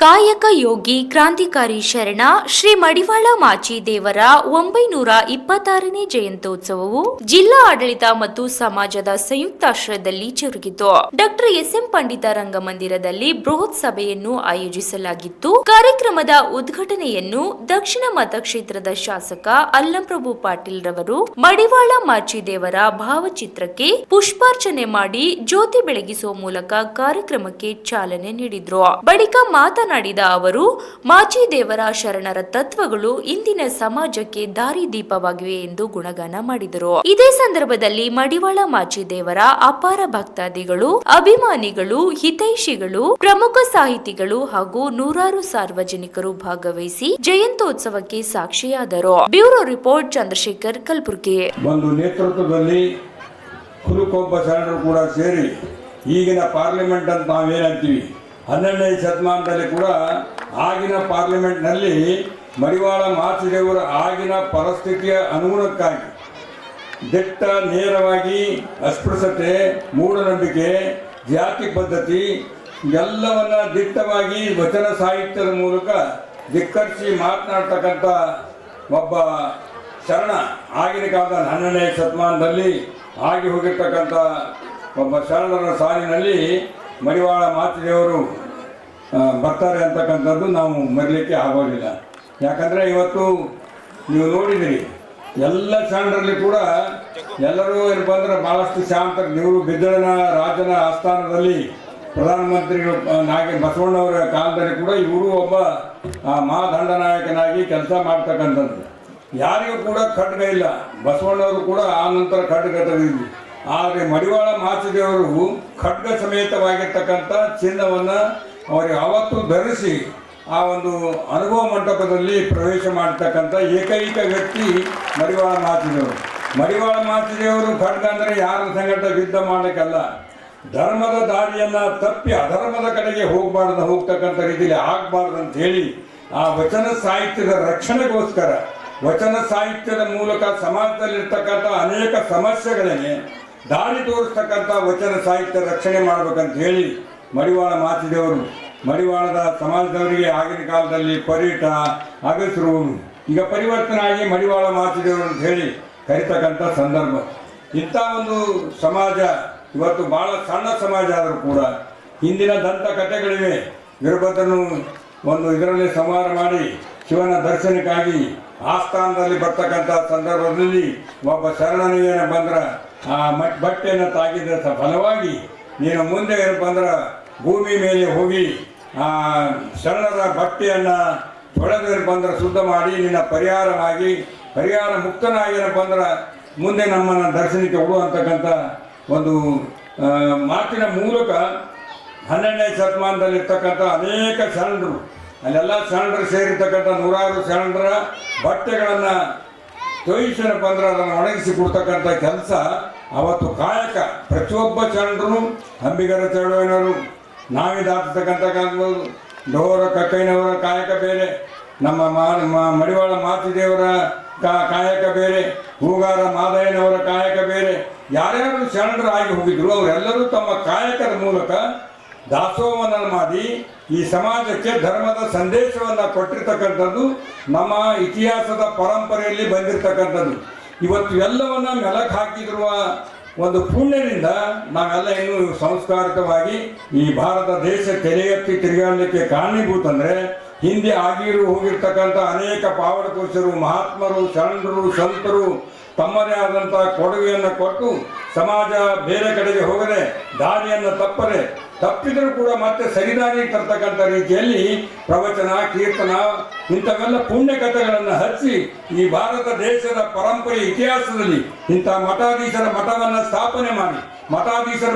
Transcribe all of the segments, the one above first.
ಕಾಯಕ ಯೋಗಿ ಕ್ರಾಂತಿಕಾರಿ ಶರಣ ಶ್ರೀ ಮಡಿವಾಳ ಮಾಚಿ ದೇವರ 926ನೇ ಜಯಂತ್ಯೋತ್ಸವವು ಜಿಲ್ಲಾ ಆಡಳಿತ ಮತ್ತು ಸಮಾಜದ ಸಂಯುಕ್ತಾಶ್ರಯದಲ್ಲಿ ಜರುಗಿತು. Doctor SM. ಪಂಡಿತ ರಂಗಮಂದಿರದಲ್ಲಿ ಬೃಹತ್ ಸಭೆಯನ್ನು ಆಯೋಜಿಸಲಾಗಿತ್ತು. ಕಾರ್ಯಕ್ರಮದ ಉದ್ಘಾಟನೆಯನ್ನು ದಕ್ಷಿಣ ಮತಕ್ಷೇತ್ರದ ಶಾಸಕ ಅಲ್ಲಂಪ್ರಭು ಪಾಟೀಲ್ ರವರು ಮಡಿವಾಳ ಮಾಚಿ ದೇವರ ಭಾವಚಿತ್ರಕ್ಕೆ ಪುಷ್ಪಾರ್ಚನೆ ಮಾಡಿ ಜ್ಯೋತಿ ಬೆಳಗಿಸುವ ಮೂಲಕ ಕಾರ್ಯಕ್ರಮಕ್ಕೆ ಚಾಲನೆ ನೀಡಿದ್ರು. ಬಳಿಕ ಮಾತನಾಡಿದ ಅವರು, ಮಾಚಿ ದೇವರ ಶರಣರ ತತ್ವಗಳು ಇಂದಿನ ಸಮಾಜಕ್ಕೆ ದಾರಿದೀಪವಾಗಿವೆ ಎಂದು ಗುಣಗಾನ ಮಾಡಿದರು. ಇದೇ ಸಂದರ್ಭದಲ್ಲಿ ಮಡಿವಾಳ ಮಾಚಿ ದೇವರ ಅಪಾರ ಭಕ್ತಾದಿಗಳು, ಅಭಿಮಾನಿಗಳು, ಹಿತೈಷಿಗಳು, ಪ್ರಮುಖ ಸಾಹಿತಿಗಳು ಹಾಗೂ ನೂರಾರು ಸಾರ್ವಜನಿಕರು ಭಾಗವಹಿಸಿ ಜಯಂತ್ಯೋತ್ಸವಕ್ಕೆ ಸಾಕ್ಷಿಯಾದರು. Bureau report, Chandrashekar, Kalaburagi. ಒಂದು ನೇತೃತ್ವದಲ್ಲಿ ಕುಲುಕೊಬ್ಬ ಶರಣರು ಕೂಡ ಸೇರಿ ಈಗಿನ ಪಾರ್ಲಿಮೆಂಟ್ ಅಂತ ನಾವೇನಂತೀವಿ, 12ನೇ ಶತಮಾನದಲ್ಲಿ ಕೂಡ ಆಗಿನ ಪಾರ್ಲಿಮೆಂಟ್ನಲ್ಲಿ ಮಡಿವಾಳ ಮಾಚಿದೇವರ ಆಗಿನ ಪರಿಸ್ಥಿತಿಯ ಅನುಗುಣಕ್ಕಾಗಿ ದಿಟ್ಟ ನೇರವಾಗಿ ಅಸ್ಪೃಶ್ಯತೆ, ಮೂಢನಂಬಿಕೆ, ಜಾತಿ ಪದ್ಧತಿ ಎಲ್ಲವನ್ನ ದಿಟ್ಟವಾಗಿ ವಚನ ಸಾಹಿತ್ಯದ ಮೂಲಕ ಧಿಕ್ಕರಿಸಿ ಮಾತನಾಡ್ತಕ್ಕಂಥ ಒಬ್ಬ ಶರಣ ಆಗಿನ ಕಾಲದ 12ನೇ ಶತಮಾನದಲ್ಲಿ ಆಗಿ ಹೋಗಿರ್ತಕ್ಕಂಥ ಒಬ್ಬ ಶರಣರ ಸಾಲಿನಲ್ಲಿ ಮಡಿವಾಳ ಮಾಚಿದೇವರು ಬರ್ತಾರೆ ಅಂತಕ್ಕಂಥದ್ದು ನಾವು ಮರೀಲಿಕ್ಕೆ ಆಗೋದಿಲ್ಲ. ಯಾಕಂದರೆ ಇವತ್ತು ನೀವು ನೋಡಿದಿರಿ, ಎಲ್ಲ ಶರಣರಲ್ಲಿ ಕೂಡ ಎಲ್ಲರೂ ಏನಪ್ಪ ಅಂದ್ರೆ ಭಾಳಷ್ಟು ಶಾಂತ. ನೀವು ಬಿದ್ದಳನ ರಾಜನ ಆಸ್ಥಾನದಲ್ಲಿ ಪ್ರಧಾನಮಂತ್ರಿಗಳು ಬಸವಣ್ಣವರ ಕಾಲದಲ್ಲಿ ಕೂಡ ಇವರು ಒಬ್ಬ ಮಹಾದಂಡನಾಯಕನಾಗಿ ಕೆಲಸ ಮಾಡ್ತಕ್ಕಂಥದ್ದು. ಯಾರಿಗೂ ಕೂಡ ಖಡ್ಗ ಇಲ್ಲ. ಬಸವಣ್ಣವರು ಕೂಡ ಆ ನಂತರ ಖಡ್ಗ ತೆಗೆದಿದ್ವಿ. ಆದರೆ ಮಡಿವಾಳ ಮಾಚಿದೇವರು ಖಡ್ಗ ಸಮೇತವಾಗಿರ್ತಕ್ಕಂಥ ಚಿನ್ನವನ್ನು ಅವರಿಗೆ ಅವತ್ತು ಧರಿಸಿ ಆ ಒಂದು ಅನುಭವ ಮಂಟಪದಲ್ಲಿ ಪ್ರವೇಶ ಮಾಡ್ತಕ್ಕಂಥ ಏಕೈಕ ವ್ಯಕ್ತಿ ಮಡಿವಾಳ ಮಾಚಿದೇವರು. ಮಡಿವಾಳ ಮಾಚಿದೇವರು ಖಡ್ಗ ಅಂದರೆ ಯಾರ ಸಂಗಟ ಯುದ್ಧ ಮಾಡಲಿಕ್ಕಲ್ಲ, ಧರ್ಮದ ದಾರಿಯನ್ನು ತಪ್ಪಿ ಅಧರ್ಮದ ಕಡೆಗೆ ಹೋಗ್ತಕ್ಕಂಥ ರೀತಿಯಲ್ಲಿ ಆಗಬಾರ್ದು ಅಂತ ಹೇಳಿ ಆ ವಚನ ಸಾಹಿತ್ಯದ ರಕ್ಷಣೆಗೋಸ್ಕರ ವಚನ ಸಾಹಿತ್ಯದ ಮೂಲಕ ಸಮಾಜದಲ್ಲಿರ್ತಕ್ಕಂಥ ಅನೇಕ ಸಮಸ್ಯೆಗಳನ್ನೇ ದಾರಿ ತೋರಿಸ್ತಕ್ಕಂಥ ವಚನ ಸಾಹಿತ್ಯ ರಕ್ಷಣೆ ಮಾಡ್ಬೇಕಂತ ಹೇಳಿ ಮಡಿವಾಳ ಮಾಚಿದೇವರು ಮಡಿವಾಳದ ಸಮಾಜದವರಿಗೆ ಆಗಿನ ಕಾಲದಲ್ಲಿ ಪರೀಟ, ಅಗಸರು ಈಗ ಪರಿವರ್ತನೆ ಆಗಿ ಮಡಿವಾಳ ಮಾಚಿದೇವರು ಅಂತ ಹೇಳಿ ಕರಿತಕ್ಕಂಥ ಸಂದರ್ಭ. ಇಂಥ ಒಂದು ಸಮಾಜ ಇವತ್ತು ಭಾಳ ಸಣ್ಣ ಸಮಾಜ ಆದರೂ ಕೂಡ ಹಿಂದಿನ ದಂತಕಥೆಗಳಿವೆ. ವೀರಭದ್ರನು ಒಂದು ಇದರಲ್ಲಿ ಸಂಹಾರ ಮಾಡಿ ಶಿವನ ದರ್ಶನಕ್ಕಾಗಿ ಆಸ್ಥಾನದಲ್ಲಿ ಬರ್ತಕ್ಕಂಥ ಸಂದರ್ಭದಲ್ಲಿ ಒಬ್ಬ ಶರಣನಿಗೆ ಬಂದ್ರೆ ಆ ಬಟ್ಟೆಯನ್ನು ತಾಗಿದ ಫಲವಾಗಿ ನೀನು ಮುಂದೆ ಏನಪ್ಪ ಅಂದ್ರೆ ಭೂಮಿ ಮೇಲೆ ಹೋಗಿ ಆ ಶರಣರ ಬಟ್ಟೆಯನ್ನು ತೊಳೆದೇನಪ್ಪ ಅಂದ್ರೆ ಶುದ್ಧ ಮಾಡಿ ನಿನ್ನ ಪರಿಹಾರ ಮುಕ್ತನಾಗಿ ಏನಪ್ಪ ಅಂದ್ರೆ ಮುಂದೆ ನಮ್ಮನ್ನು ದರ್ಶನಕ್ಕೆ ಕೊಡುವಂತಕ್ಕಂಥ ಒಂದು ಮಾತಿನ ಮೂಲಕ 12ನೇ ಶತಮಾನದಲ್ಲಿರ್ತಕ್ಕಂಥ ಅನೇಕ ಶರಣರು, ಅಲ್ಲೆಲ್ಲ ಶರಣರು ಸೇರಿರ್ತಕ್ಕಂಥ ನೂರಾರು ಶರಣರ ಬಟ್ಟೆಗಳನ್ನು ತೊಯಿಸನಪ್ಪ ಅಂದ್ರೆ ಅದನ್ನು ಒಣಗಿಸಿ ಕೊಡ್ತಕ್ಕಂಥ ಕೆಲಸ ಅವತ್ತು ಕಾಯಕ ಪ್ರತಿಯೊಬ್ಬ ಶರಣರು, ಅಂಬಿಗರ ಚಳವಳಿಯವರು, ನಾವಿದಾಡ್ತಕ್ಕಂಥ ಕಾಲಬಹುದು, ಡೋರ ಕಕ್ಕೈನವರ ಕಾಯಕ ಬೇರೆ, ನಮ್ಮ ಮಡಿವಾಳ ಮಾಚಿದೇವರ ಕಾಯಕ ಬೇರೆ, ಹೂಗಾರ ಮಾದಯ್ಯನವರ ಕಾಯಕ ಬೇರೆ. ಯಾರ್ಯಾರು ಶರಣರು ಆಗಿ ಹೋಗಿದ್ರು ಅವರೆಲ್ಲರೂ ತಮ್ಮ ಕಾಯಕದ ಮೂಲಕ ದಾಸೋಹವನ್ನು ಮಾಡಿ ಈ ಸಮಾಜಕ್ಕೆ ಧರ್ಮದ ಸಂದೇಶವನ್ನು ಕೊಟ್ಟಿರ್ತಕ್ಕಂಥದ್ದು ನಮ್ಮ ಇತಿಹಾಸದ ಪರಂಪರೆಯಲ್ಲಿ ಬಂದಿರತಕ್ಕಂಥದ್ದು. ಇವತ್ತು ಎಲ್ಲವನ್ನ ಮೆಲಕ್ ಹಾಕಿದಿರುವ ಒಂದು ಪುಣ್ಯದಿಂದ ನಾವೆಲ್ಲ ಇನ್ನೂ ಸಂಸ್ಕಾರಿತವಾಗಿ ಈ ಭಾರತ ದೇಶ ತಲೆ ಎತ್ತಿ ತಿರುಗಾಡಲಿಕ್ಕೆ ಕಾರಣೀಭೂತ ಅಂದರೆ ಹಿಂದೆ ಹೋಗಿರ್ತಕ್ಕಂಥ ಅನೇಕ ಪಾವನ ಪುರುಷರು, ಮಹಾತ್ಮರು, ಶರಣರು, ಸಂತರು ತಮ್ಮದೇ ಆದಂಥ ಕೊಡುಗೆಯನ್ನು ಕೊಟ್ಟು ಸಮಾಜ ಬೇರೆ ಕಡೆಗೆ ಹೋಗದೆ ದಾರಿಯನ್ನು ತಪ್ಪಿದರೂ ಕೂಡ ಮತ್ತೆ ಸರಿದಾರಿ ತರ್ತಕ್ಕಂಥ ರೀತಿಯಲ್ಲಿ ಪ್ರವಚನ, ಕೀರ್ತನ ಇಂಥವೆಲ್ಲ ಪುಣ್ಯ ಕಥೆಗಳನ್ನು ಹಚ್ಚಿ ಈ ಭಾರತ ದೇಶದ ಪರಂಪರೆ ಇತಿಹಾಸದಲ್ಲಿ ಇಂಥ ಮಠಾಧೀಶರ ಮಠವನ್ನು ಸ್ಥಾಪನೆ ಮಾಡಿ ಮಠಾಧೀಶರ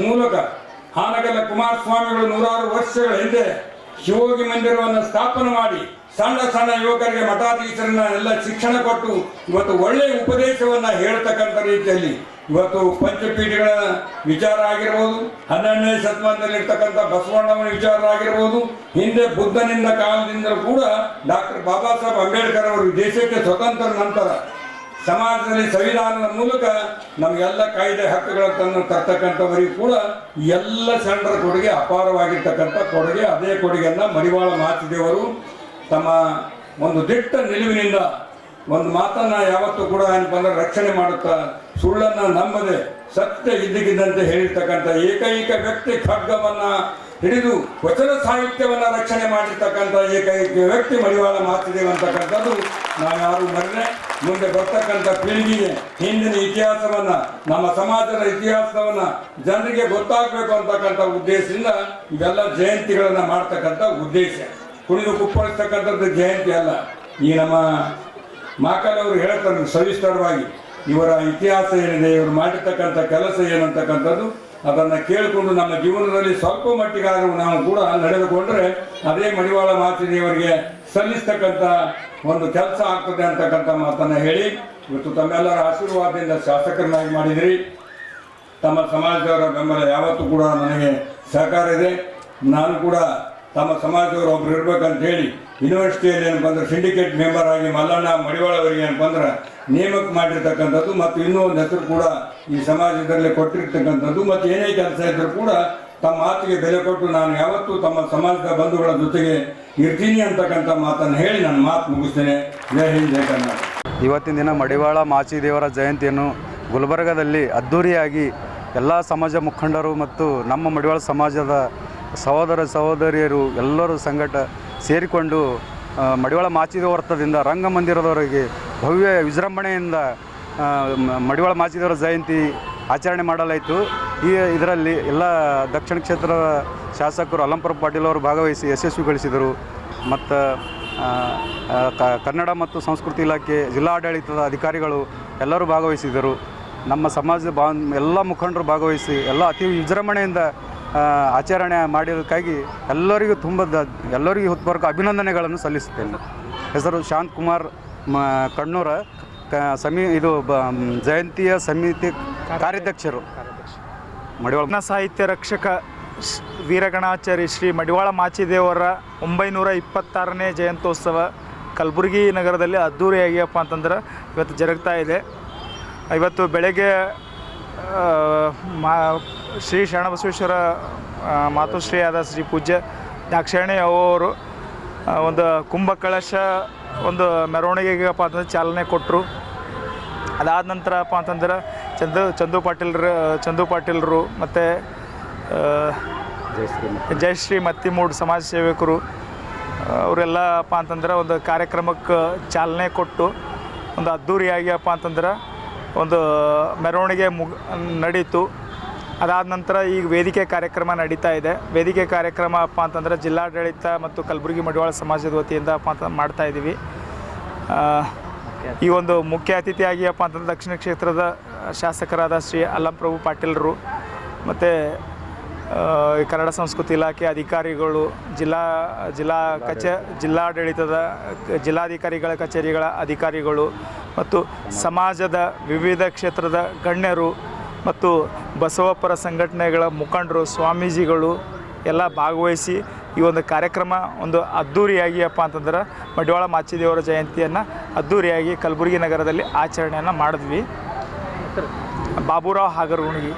ಮೂಲಕ ಹಾನಗಲ್ಲ ಕುಮಾರಸ್ವಾಮಿಗಳು ನೂರಾರು ವರ್ಷಗಳ ಹಿಂದೆ ಶಿವೋಗಿ ಮಂದಿರವನ್ನು ಸ್ಥಾಪನೆ ಮಾಡಿ ಸಣ್ಣ ಯುವಕರಿಗೆ ಮಠಾಧೀಶರನ್ನ ಎಲ್ಲ ಶಿಕ್ಷಣ ಕೊಟ್ಟು ಇವತ್ತು ಒಳ್ಳೆಯ ಉಪದೇಶವನ್ನು ಹೇಳ್ತಕ್ಕಂಥ ರೀತಿಯಲ್ಲಿ ಇವತ್ತು ಪಂಚಪೀಠಗಳ ವಿಚಾರ ಆಗಿರ್ಬೋದು, 12ನೇ ಶತಮಾನದಲ್ಲಿ ಇರ್ತಕ್ಕಂಥ ಬಸವಣ್ಣವನ ವಿಚಾರ ಆಗಿರ್ಬೋದು, ಹಿಂದೆ ಬುದ್ಧನಿಂದ ಕಾಲದಿಂದ ಕೂಡ ಡಾಕ್ಟರ್ ಬಾಬಾ ಸಾಹೇಬ್ ಅಂಬೇಡ್ಕರ್ ಅವರು ದೇಶಕ್ಕೆ ಸ್ವತಂತ್ರ ನಂತರ ಸಮಾಜದಲ್ಲಿ ಸಂವಿಧಾನದ ಮೂಲಕ ನಮಗೆಲ್ಲ ಕಾಯ್ದೆ ಹಕ್ಕುಗಳನ್ನು ತರ್ತಕ್ಕಂಥವರಿಗೂ ಕೂಡ ಎಲ್ಲ ಶರಣರ ಕೊಡುಗೆ ಅಪಾರವಾಗಿರ್ತಕ್ಕಂಥ ಕೊಡುಗೆ. ಅದೇ ಕೊಡುಗೆಯನ್ನು ಮಡಿವಾಳ ಮಾಚಿದೇವರು ತಮ್ಮ ಒಂದು ದಿಟ್ಟ ನಿಲುವಿನಿಂದ ಒಂದು ಮಾತನ್ನು ಯಾವತ್ತೂ ಕೂಡ ಏನಪ್ಪ ಅಂದ್ರೆ ರಕ್ಷಣೆ ಮಾಡುತ್ತಾ ಸುಳ್ಳನ್ನು ನಂಬದೆ ಸತ್ಯ ಇದ್ದಕ್ಕಿದ್ದಂತೆ ಹೇಳಿರ್ತಕ್ಕಂಥ ಏಕೈಕ ವ್ಯಕ್ತಿ, ಖಡ್ಗವನ್ನು ಹಿಡಿದು ವಚನ ಸಾಹಿತ್ಯವನ್ನು ರಕ್ಷಣೆ ಮಾಡಿರ್ತಕ್ಕಂಥ ಏಕೈಕ ವ್ಯಕ್ತಿ ಮಡಿವಾಳ ಮಾಚಿದೇವ ಅಂತಕ್ಕಂಥದ್ದು ನಾವ್ಯಾರು ಮರೆಯದೆ ಮುಂದೆ ಬರ್ತಕ್ಕಂಥ ಪೀಳಿಗೆಗೆ ಹಿಂದಿನ ಇತಿಹಾಸವನ್ನು, ನಮ್ಮ ಸಮಾಜದ ಇತಿಹಾಸವನ್ನು ಜನರಿಗೆ ಗೊತ್ತಾಗಬೇಕು ಅಂತಕ್ಕಂಥ ಉದ್ದೇಶದಿಂದ ಇವೆಲ್ಲ ಜಯಂತಿಗಳನ್ನು ಮಾಡ್ತಕ್ಕಂಥ ಉದ್ದೇಶ. ಕುಣಿದು ಕುಪ್ಪಳಿಸ್ತಕ್ಕಂಥದ್ದು ಜಯಂತಿ ಅಲ್ಲ. ಈ ನಮ್ಮ ಮಾಕಲವರು ಹೇಳ್ತಾರೆ ಸವಿಸ್ತರವಾಗಿ ಇವರ ಇತಿಹಾಸ ಏನಿದೆ, ಇವರು ಮಾಡಿರ್ತಕ್ಕಂಥ ಕೆಲಸ ಏನಂತಕ್ಕಂಥದ್ದು ಅದನ್ನು ಕೇಳಿಕೊಂಡು ನಮ್ಮ ಜೀವನದಲ್ಲಿ ಸ್ವಲ್ಪ ಮಟ್ಟಿಗಾದರೂ ನಾವು ಕೂಡ ನಡೆದುಕೊಂಡ್ರೆ ಅದೇ ಮಡಿವಾಳ ಮಾಚಿದೇವರಿಗೆ ಸಲ್ಲಿಸ್ತಕ್ಕಂಥ ಒಂದು ಕೆಲಸ ಆಗ್ತದೆ ಅಂತಕ್ಕಂಥ ಮಾತನ್ನು ಹೇಳಿ, ಇವತ್ತು ತಮ್ಮೆಲ್ಲರ ಆಶೀರ್ವಾದದಿಂದ ಶಾಸಕರನ್ನಾಗಿ ಮಾಡಿದಿರಿ. ತಮ್ಮ ಸಮಾಜದವರ ಬೆಂಬಲ ಯಾವತ್ತೂ ಕೂಡ ನನಗೆ ಸಹಕಾರ ಇದೆ. ನಾನು ಕೂಡ ತಮ್ಮ ಸಮಾಜದವರು ಒಬ್ರು ಇರ್ಬೇಕಂತ ಹೇಳಿ ಯೂನಿವರ್ಸಿಟಿಯಲ್ಲಿ ಏನಪ್ಪ ಅಂದ್ರೆ ಸಿಂಡಿಕೇಟ್ ಮೆಂಬರ್ ಆಗಿ ಮಲ್ಲಣ್ಣ ಮಡಿವಾಳ ಅವರಿಗೆ ಏನಪ್ಪ ಅಂದ್ರೆ ನೇಮಕ ಮಾಡಿರ್ತಕ್ಕಂಥದ್ದು ಮತ್ತು ಇನ್ನೂ ಒಂದು ಹೆಸರು ಕೂಡ ಈ ಸಮಾಜದಲ್ಲಿ ಕೊಟ್ಟಿರ್ತಕ್ಕಂಥದ್ದು. ಮತ್ತು ಏನೇ ಕೆಲಸ ಇದ್ದರೂ ಕೂಡ ತಮ್ಮ ಮಾತಿಗೆ ಬೆಲೆ ಕೊಟ್ಟು ನಾನು ಯಾವತ್ತೂ ತಮ್ಮ ಸಮಾಜದ ಬಂಧುಗಳ ಜೊತೆಗೆ ಇರ್ತೀನಿ ಅಂತಕ್ಕಂಥ ಮಾತನ್ನು ಹೇಳಿ ನನ್ನ ಮಾತು ಮುಗಿಸ್ತೇನೆ. ಜೈ ಹಿಂದ್, ಜೈ ಕರ್ನಾಟಕ. ಇವತ್ತಿನ ದಿನ ಮಡಿವಾಳ ಮಾಚಿದೇವರ ಜಯಂತಿಯನ್ನು ಗುಲ್ಬರ್ಗದಲ್ಲಿ ಅದ್ಧೂರಿಯಾಗಿ ಎಲ್ಲ ಸಮಾಜ ಮುಖಂಡರು ಮತ್ತು ನಮ್ಮ ಮಡಿವಾಳ ಸಮಾಜದ ಸಹೋದರ ಸಹೋದರಿಯರು ಎಲ್ಲರೂ ಸಂಘಟ ಸೇರಿಕೊಂಡು ಮಡಿವಾಳ ಮಾಚಿದೇವ ವೃತ್ತದಿಂದ ರಂಗಮಂದಿರದವರೆಗೆ ಭವ್ಯ ವಿಜೃಂಭಣೆಯಿಂದ ಮಡಿವಾಳ ಮಾಚಿದೇವರ ಜಯಂತಿ ಆಚರಣೆ ಮಾಡಲಾಯಿತು. ಇದರಲ್ಲಿ ಎಲ್ಲ ದಕ್ಷಿಣ ಕ್ಷೇತ್ರದ ಶಾಸಕರು ಅಲ್ಲಂಪುರ ಪಾಟೀಲ್ ಅವರು ಭಾಗವಹಿಸಿ ಯಶಸ್ವಿಗೊಳಿಸಿದರು. ಮತ್ತು ಕನ್ನಡ ಮತ್ತು ಸಂಸ್ಕೃತಿ ಇಲಾಖೆ ಜಿಲ್ಲಾಡಳಿತದ ಅಧಿಕಾರಿಗಳು ಎಲ್ಲರೂ ಭಾಗವಹಿಸಿದರು. ನಮ್ಮ ಸಮಾಜದ ಎಲ್ಲ ಮುಖಂಡರು ಭಾಗವಹಿಸಿ ಎಲ್ಲ ಅತಿ ವಿಜೃಂಭಣೆಯಿಂದ ಆಚರಣೆ ಮಾಡಿದ್ದಕ್ಕಾಗಿ ಎಲ್ಲರಿಗೂ ಹೃತ್ಪೂರ್ವಕ ಅಭಿನಂದನೆಗಳನ್ನು ಸಲ್ಲಿಸುತ್ತೇನೆ. ಹೆಸರು ಶಾಂತಕುಮಾರ್ ಕಣ್ಣೂರ, ಜಯಂತಿಯ ಸಮಿತಿ ಕಾರ್ಯಾಧ್ಯಕ್ಷರು, ಮಡಿವಾಳ ಸಾಹಿತ್ಯ ರಕ್ಷಕ ವೀರಗಣಾಚಾರಿ ಶ್ರೀ ಮಡಿವಾಳ ಮಾಚಿದೇವರ 926ನೇ ಜಯಂತ್ಯೋತ್ಸವ ಕಲಬುರಗಿ ನಗರದಲ್ಲಿ ಅದ್ಧೂರಿಯಾಗಿಯಪ್ಪ ಅಂತಂದ್ರೆ ಇವತ್ತು ಜರುಗ್ತಾ ಇದೆ. ಇವತ್ತು ಬೆಳಗ್ಗೆ ಶ್ರೀ ಶರಣಬಸವೇಶ್ವರ ಮಾತುಶ್ರೀಯಾದ ಶ್ರೀ ಪೂಜ್ಯ ದಾಕ್ಷಾಯಣಿ ಅವರು ಒಂದು ಕುಂಭಕಳಶ ಒಂದು ಮೆರವಣಿಗೆಗಪ್ಪ ಅಂತಂದ್ರೆ ಚಾಲನೆ ಕೊಟ್ಟರು. ಅದಾದ ನಂತರಪ್ಪ ಅಂತಂದ್ರೆ ಚಂದು ಪಾಟೀಲ್ರು ಮತ್ತು ಜಯಶ್ರೀ ಮತ್ತಿಮೂಡ್ ಸಮಾಜ ಸೇವಕರು ಅವರೆಲ್ಲಪ್ಪ ಅಂತಂದ್ರೆ ಒಂದು ಕಾರ್ಯಕ್ರಮಕ್ಕೆ ಚಾಲನೆ ಕೊಟ್ಟು ಒಂದು ಅದ್ಧೂರಿಯಾಗಿಯಪ್ಪ ಅಂತಂದ್ರೆ ಒಂದು ಮೆರವಣಿಗೆ ನಡೀತು. ಅದಾದ ನಂತರ ಈಗ ವೇದಿಕೆ ಕಾರ್ಯಕ್ರಮ ನಡೀತಾ ಇದೆ. ವೇದಿಕೆ ಕಾರ್ಯಕ್ರಮ ಅಪ್ಪ ಅಂತಂದ್ರೆ ಜಿಲ್ಲಾಡಳಿತ ಮತ್ತು ಕಲಬುರಗಿ ಮಡಿವಾಳ ಸಮಾಜದ ವತಿಯಿಂದ ಅಪ್ಪ ಅಂತ ಮಾಡ್ತಾಯಿದ್ದೀವಿ. ಈ ಒಂದು ಮುಖ್ಯ ಅತಿಥಿಯಾಗಿ ಅಪ್ಪ ಅಂತಂದ್ರೆ ದಕ್ಷಿಣ ಕ್ಷೇತ್ರದ ಶಾಸಕರಾದ ಶ್ರೀ ಅಲ್ಲಂಪ್ರಭು ಪಾಟೀಲ್ರು ಮತ್ತು ಕನ್ನಡ ಸಂಸ್ಕೃತಿ ಇಲಾಖೆ ಅಧಿಕಾರಿಗಳು, ಜಿಲ್ಲಾಡಳಿತದ ಜಿಲ್ಲಾಧಿಕಾರಿಗಳ ಕಚೇರಿಗಳ ಅಧಿಕಾರಿಗಳು ಮತ್ತು ಸಮಾಜದ ವಿವಿಧ ಕ್ಷೇತ್ರದ ಗಣ್ಯರು ಮತ್ತು ಬಸವಪರ ಸಂಘಟನೆಗಳ ಮುಖಂಡರು, ಸ್ವಾಮೀಜಿಗಳು ಎಲ್ಲ ಭಾಗವಹಿಸಿ ಈ ಒಂದು ಕಾರ್ಯಕ್ರಮ ಒಂದು ಅದ್ಧೂರಿಯಾಗಿ ಅಪ್ಪ ಅಂತಂದ್ರೆ ಮಡಿವಾಳ ಮಾಚಿದೇವರ ಜಯಂತಿಯನ್ನು ಅದ್ಧೂರಿಯಾಗಿ ಕಲಬುರಗಿ ನಗರದಲ್ಲಿ ಆಚರಣೆಯನ್ನು ಮಾಡಿದ್ವಿ. ಬಾಬುರಾವ್ ಹಾಗರಗುಣಗಿ.